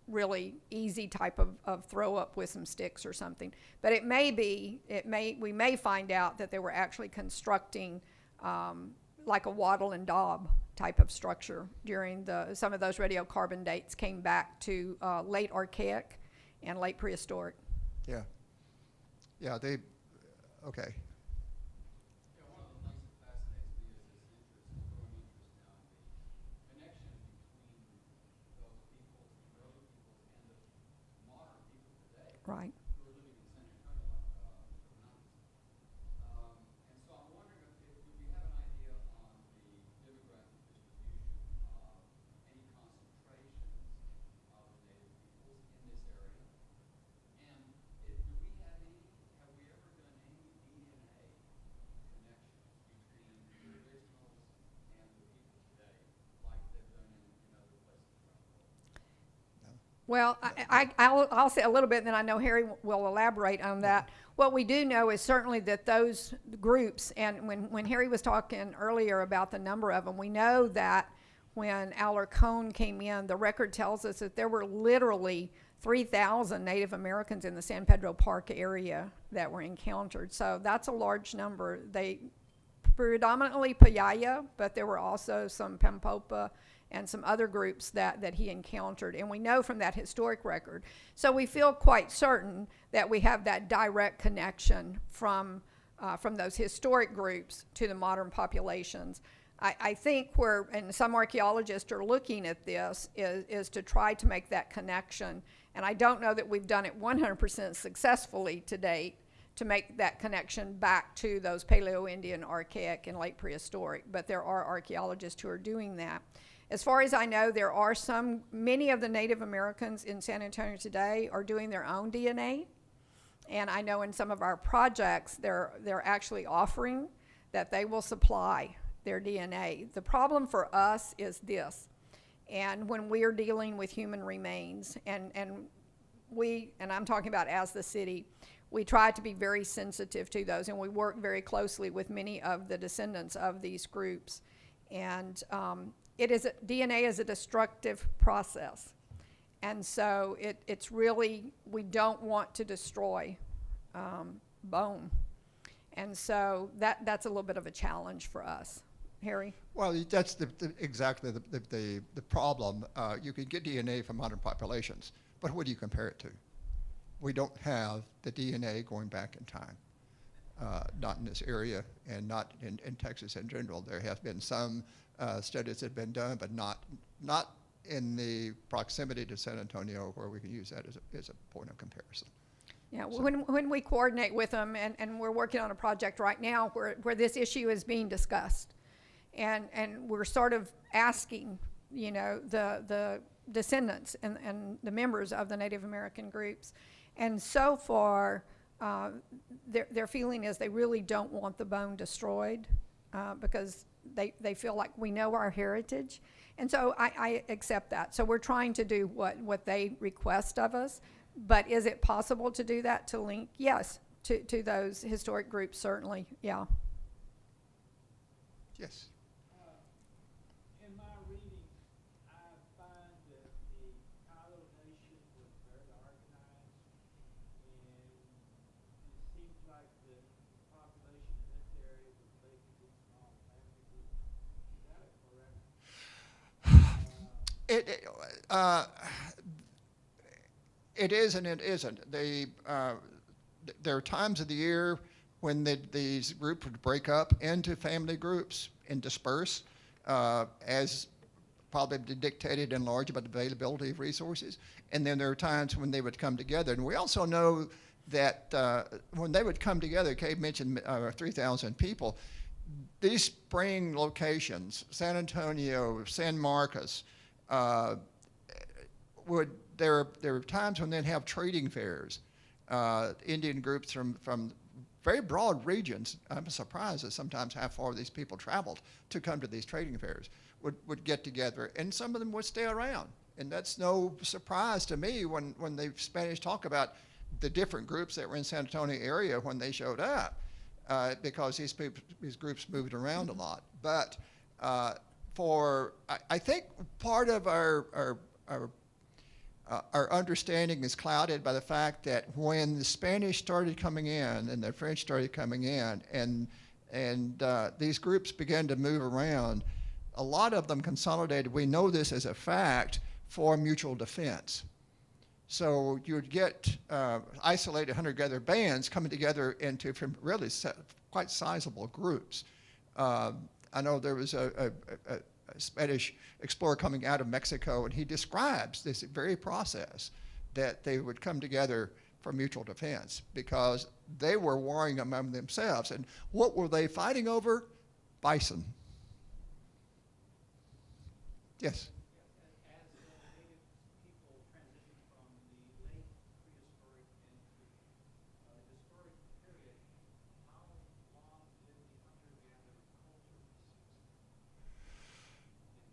really easy type of throw up with some sticks or something. But we may find out that they were actually constructing like a wattle and daub type of structure during some of those radiocarbon dates came back to late Archaic and late Prehistoric. Yeah. Yeah, okay. Yeah, one of the things that fascinates me is this interest, this growing interest now in the connection between those peoples, the early peoples, and the modern people today. Right. Who are living in San Antonio, like the mountains. And so I'm wondering if we have an idea on the demographic distribution of any concentrations of the native peoples in this area. And do we have we ever done any DNA connections between the originals and the people today, like they've done in other places around the world? Well, I'll say a little bit, and then I know Harry will elaborate on that. What we do know is certainly that those groups, and when Harry was talking earlier about the number of them, we know that when Alarcón came in, the record tells us that there were literally 3,000 Native Americans in the San Pedro Park area that were encountered. So that's a large number. They predominantly Payaya, but there were also some Pampopa and some other groups that he encountered. And we know from that historic record. So we feel quite certain that we have that direct connection from those historic groups to the modern populations. I think and some archaeologists are looking at this, is to try to make that connection. And I don't know that we've done it 100% successfully to date to make that connection back to those Paleo-Indian, Archaic, and late Prehistoric. But there are archaeologists who are doing that. As far as I know, there are many of the Native Americans in San Antonio today are doing their own DNA. And I know in some of our projects, they're actually offering that they will supply their DNA. The problem for us is this, and when we are dealing with human remains, and I'm talking about as the city, we try to be very sensitive to those, and we work very closely with many of the descendants of these groups. And DNA is a destructive process. And so it's really, we don't want to destroy bone. And so that's a little bit of a challenge for us. Harry? Well, that's exactly the problem. You can get DNA from modern populations, but what do you compare it to? We don't have the DNA going back in time, not in this area and not in Texas in general. There have been some studies that have been done, but not in the proximity to San Antonio where we can use that as a point of comparison. Yeah, so when we coordinate with them, and we're working on a project right now where this issue is being discussed. And we're sort of asking, the descendants and the members of the Native American groups. And so far, their feeling is they really don't want the bone destroyed because they feel like we know our heritage. And so I accept that. So we're trying to do what they request of us. But is it possible to do that, to link? Yes, to those historic groups, certainly, yeah. Yes. In my readings, I find that the Kalo Nation was very organized, and it seems like the population in this area was basically small family groups. Is that correct? It is and it isn't. There are times of the year when these groups would break up into family groups and disperse, as probably dictated in large by the availability of resources. And then there are times when they would come together. And we also know that when they would come together, Kay mentioned 3,000 people, these spring locations, San Antonio, San Marcos, there are times when they'd have trading fairs. Indian groups from very broad regions, I'm surprised at sometimes how far these people traveled to come to these trading fairs, would get together, and some of them would stay around. And that's no surprise to me when the Spanish talk about the different groups that were in San Antonio area when they showed up, because these groups moved around a lot. But I think part of our understanding is clouded by the fact that when the Spanish started coming in and the French started coming in, and these groups began to move around, a lot of them consolidated. We know this as a fact for mutual defense. So you would get isolated hunter-gatherer bands coming together into really quite sizable groups. I know there was a Spanish explorer coming out of Mexico, and he describes this very process that they would come together for mutual defense because they were warring among themselves. And what were they fighting over? Bison. Yes? As the native people transitioned from the late prehistoric into the historic period, how long did the hunter-gatherer culture persist in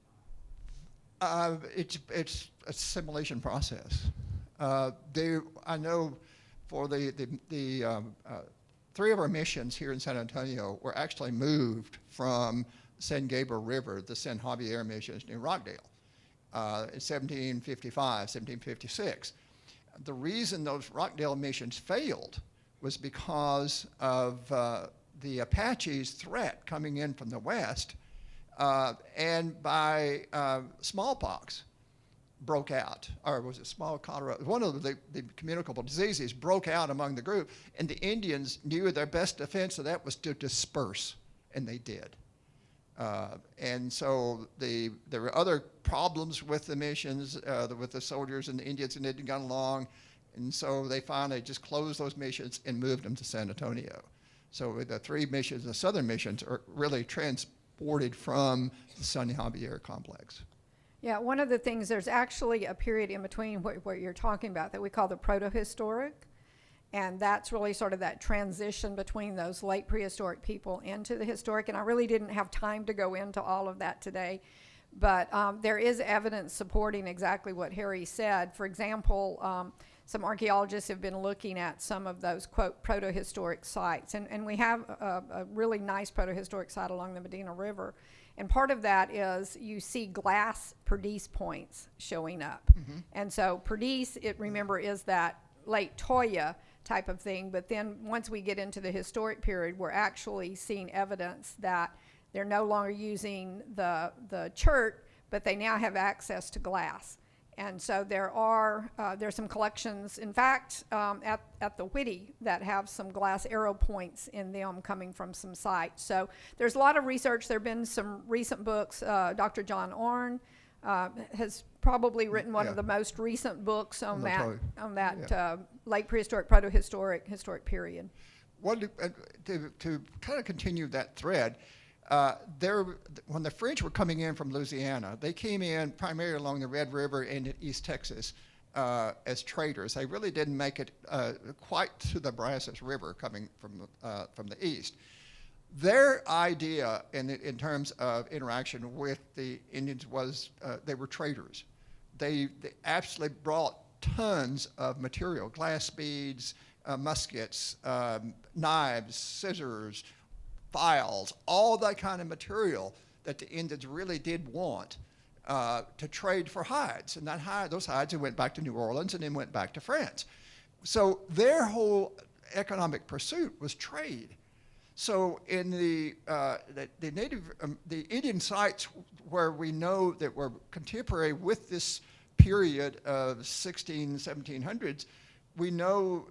time? It's a simulation process. I know for the three of our missions here in San Antonio were actually moved from San Gabriel River, the San Javier missions in Rockdale, in 1755, 1756. The reason those Rockdale missions failed was because of the Apaches' threat coming in from the west, and by smallpox broke out, or was it small cholera? One of the communicable diseases broke out among the group, and the Indians knew their best defense of that was to disperse, and they did. And so there were other problems with the missions, with the soldiers and the Indians, and they didn't get along, and so they finally just closed those missions and moved them to San Antonio. So the three missions, the southern missions, are really transported from the San Javier complex. Yeah, one of the things, there's actually a period in between what you're talking about that we call the protohistoric, and that's really sort of that transition between those late prehistoric people into the historic, and I really didn't have time to go into all of that today, but there is evidence supporting exactly what Harry said. For example, some archaeologists have been looking at some of those, quote, protohistoric sites, and we have a really nice protohistoric site along the Medina River. And part of that is you see glass Perdiz points showing up. Mm-hmm. And so Perdiz, remember, is that late Toya type of thing. But then once we get into the historic period, we're actually seeing evidence that they're no longer using the chert, but they now have access to glass. And so there's some collections, in fact, at the Whitty that have some glass arrow points in them coming from some sites. So there's a lot of research. There have been some recent books. Dr. John Orn has probably written one of the most recent books on that late prehistoric, protohistoric, historic period. Well, to kind of continue that thread, when the French were coming in from Louisiana, they came in primarily along the Red River and in East Texas as traders. They really didn't make it quite to the Brazos River coming from the east. Their idea in terms of interaction with the Indians was they were traders. They absolutely brought tons of material, glass beads, muskets, knives, scissors, files, all that kind of material that the Indians really did want to trade for hides. And those hides went back to New Orleans and then went back to France. So their whole economic pursuit was trade. So in the Indian sites where we know that were contemporary with this period of 1700s, we know,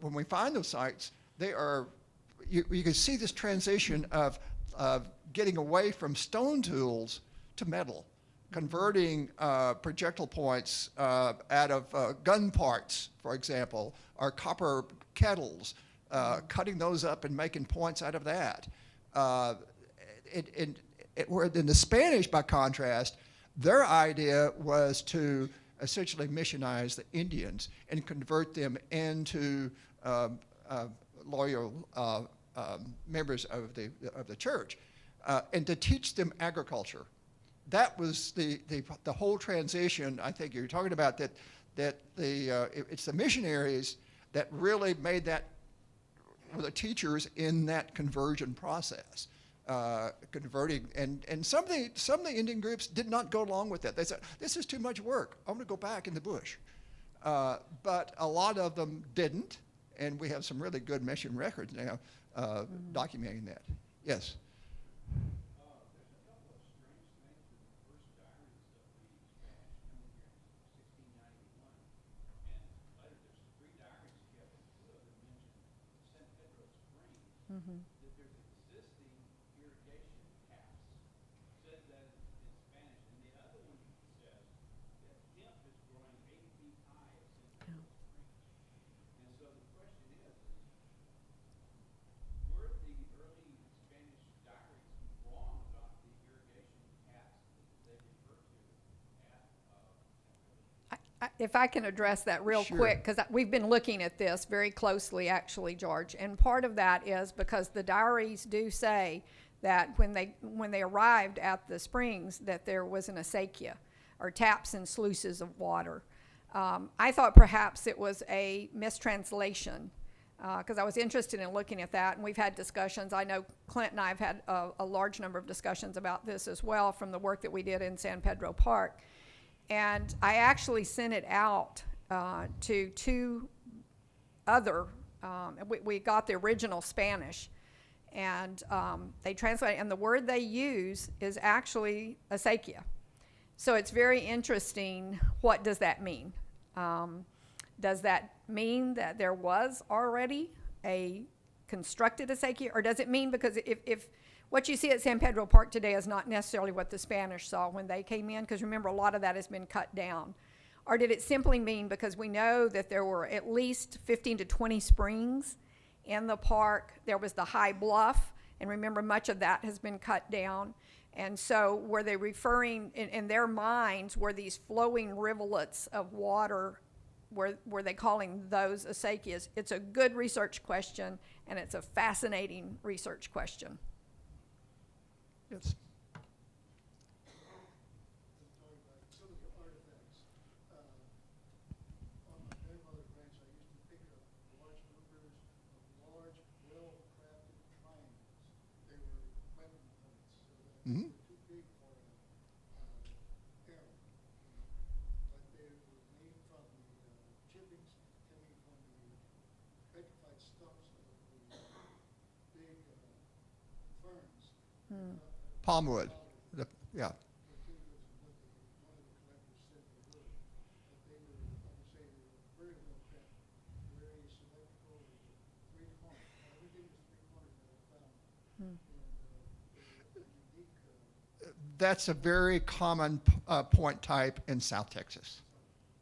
when we find those sites, they are you can see this transition of getting away from stone tools to metal, converting projectile points out of gun parts, for example, or copper kettles, cutting those up and making points out of that. Where in the Spanish, by contrast, their idea was to essentially missionize the Indians and convert them into loyal members of the church, and to teach them agriculture. That was the whole transition. I think you're talking about it's the missionaries that really made that, were the teachers in that conversion process. Converting, and some of the Indian groups did not go along with that. They said, this is too much work. I'm going to go back in the bush. But a lot of them didn't, and we have some really good mission records now documenting that. Yes? There's a couple of strange things in the first diaries of the Spanish immigrants in 1691, and later there's 3 diaries kept in two of them mention San Pedro Springs. That there's existing irrigation taps. Says that in Spanish, and the other one says that hemp is growing 8 feet high at San Pedro Springs. And so the question is, were the early Spanish diaries wrong about the irrigation taps that they refer to at San Pedro? If I can address that real Sure. quick, because we've been looking at this very closely, actually, George. And part of that is because the diaries do say that when they arrived at the springs, that there was an acequia, or taps and sluices of water. I thought perhaps it was a mistranslation, because I was interested in looking at that, and we've had discussions. I know Clint and I have had a large number of discussions about this as well from the work that we did in San Pedro Park. And I actually sent it out to 2 other, we got the original Spanish, and they translated, and the word they use is actually acequia. So it's very interesting, what does that mean? Does that mean that there was already a constructed acequia, or does it mean, because if what you see at San Pedro Park today is not necessarily what the Spanish saw when they came in, because remember, a lot of that has been cut down. Or did it simply mean, because we know that there were at least 15 to 20 springs in the park, there was the high bluff, and remember, much of that has been cut down. And so were they referring, in their minds, were these flowing rivulets of water, were they calling those acequias? It's a good research question, and it's a fascinating research question. Yes. Some of the artifacts. On my grandmother's ranch, I used to pick up large numbers of large, well-crafted triangles. They were weapon points, so that they were too big for an arrow. But they were made from the chippings coming from the petrified stumps of the big ferns. Palmwood. Yeah. That's a very common point type in South Texas.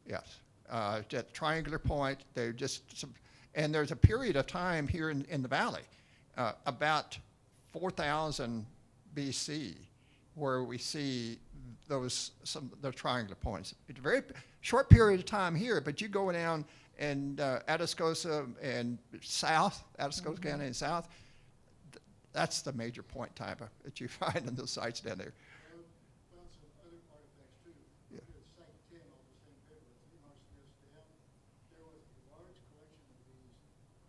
Yes. That triangular point, they're just, and there's a period of time here in the valley, about 4,000 BC, where we see those triangular points. It's a very short period of time here, but you go down and Atascosa and south, Atascosa County and south, that's the major point type that you find on those sites down there. I found some other artifacts too. Yeah. At Site 10 on the same river, at 3 Marks Nest Dam, there was a large collection of these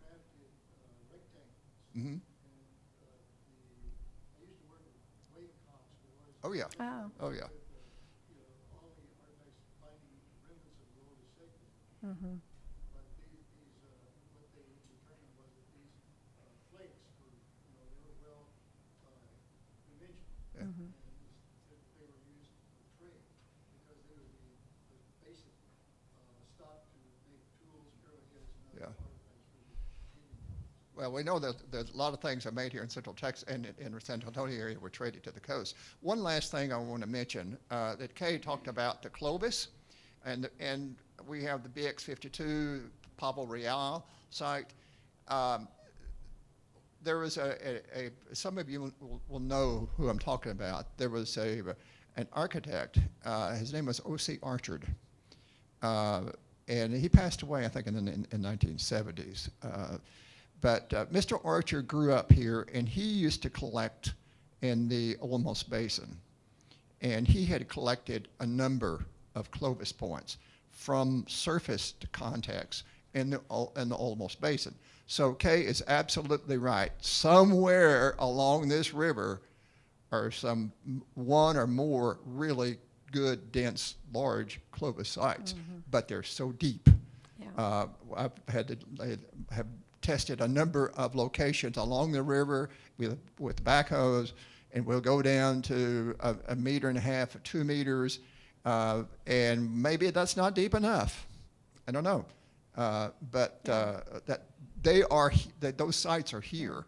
crafted rectangles. Mm-hmm. I used to work with wave cocks. Oh, yeah. Oh. Oh, yeah. All the artifacts finding remnants of the old acequia. Mm-hmm. But what they determined was that these flakes were, they were well dimensioned. Yeah. Mm-hmm. And they were used for trade because they were the basic stock to make tools, arrowheads, and other Yeah. artifacts for the Indian tribes. Well, we know that there's a lot of things are made here in Central Texas and in the San Antonio area were traded to the coast. One last thing I want to mention, that Kay talked about the Clovis, and we have the BX52 Pavo Real site. There was some of you will know who I'm talking about. There was an architect, his name was O.C. Archard, and he passed away, I think, in the 1970s. But Mr. Archer grew up here, and he used to collect in the Olmos Basin. And he had collected a number of Clovis points from surface to contacts in the Olmos Basin. So Kay is absolutely right. Somewhere along this river are some one or more really good, dense, large Clovis sites, but they're so deep. Yeah. I have tested a number of locations along the river with backhoes, and we'll go down to a meter and a half, 2 meters, and maybe that's not deep enough. I don't know, but those sites are here,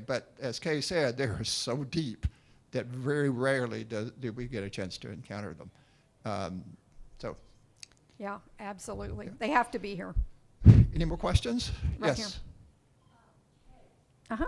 but as Kay said, they're so deep that very rarely do we get a chance to encounter them. Yeah, absolutely. Yeah. They have to be here. Any more questions? Right Yes. Here. Uh-huh.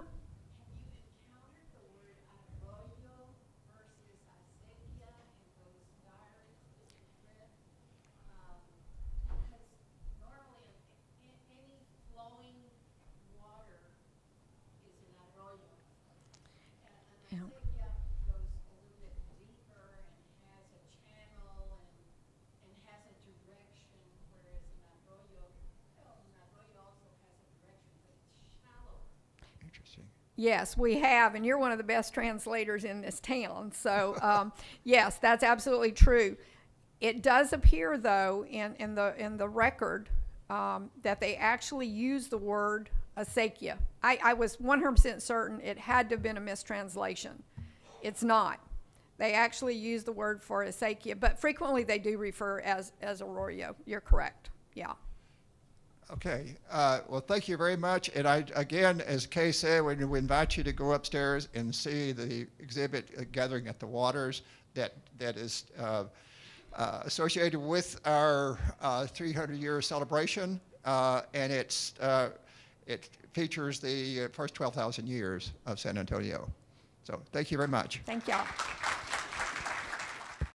Yes, we have, and you're one of the best translators in this town. So, yes, that's absolutely true. It does appear, though, in the record that they actually use the word acequia. I was 100% certain it had to have been a mistranslation. It's not. They actually use the word for acequia, but frequently they do refer as arroyo. You're correct. Yeah. Okay. Well, thank you very much. And again, as Kay said, we invite you to go upstairs and see the exhibit, Gathering at the Waters, that is associated with our 300-year celebration, and it features the first 12,000 years of San Antonio. So thank you very much. Thank y'all.